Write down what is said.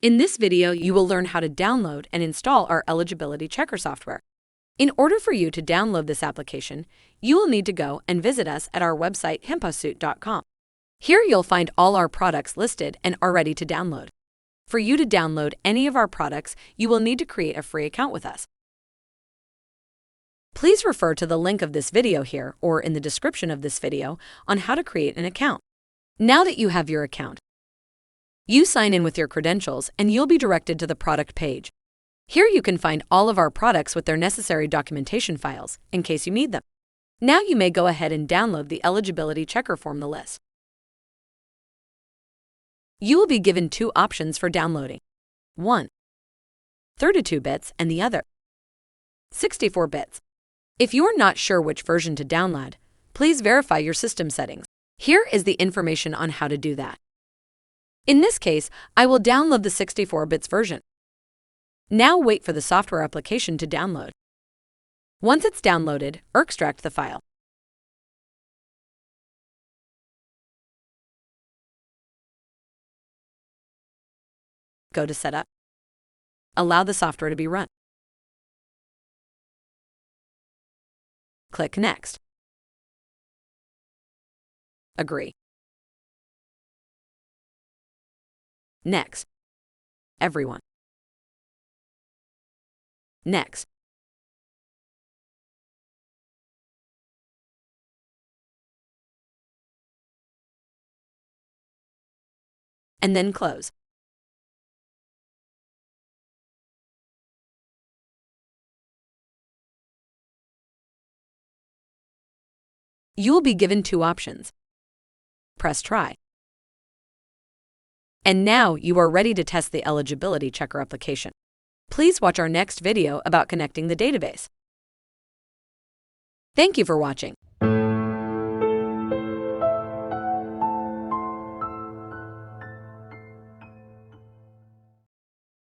In this video, you will learn how to download and install our eligibility checker software. In order for you to download this application, you will need to go and visit us at our website hipaasuit.com. Here you'll find all our products listed and are ready to download. For you to download any of our products, you will need to create a free account with us. Please refer to the link of this video here or in the description of this video on how to create an account. Now that you have your account, you sign in with your credentials and you'll be directed to the product page. Here you can find all of our products with their necessary documentation files in case you need them. Now you may go ahead and download the eligibility checker from the list. You will be given two options for downloading. One, 32 bits and the other, 64 bits. If you're not sure which version to download, please verify your system settings. Here is the information on how to do that. In this case, I will download the 64 bits version. Now wait for the software application to download. Once it's downloaded, extract the file. Go to Setup. Allow the software to be run. Click Next. Agree. Next. Everyone. Next. And then close. You will be given two options. Press Try. And now you are ready to test the eligibility checker application. Please watch our next video about connecting the database. Thank you for watching.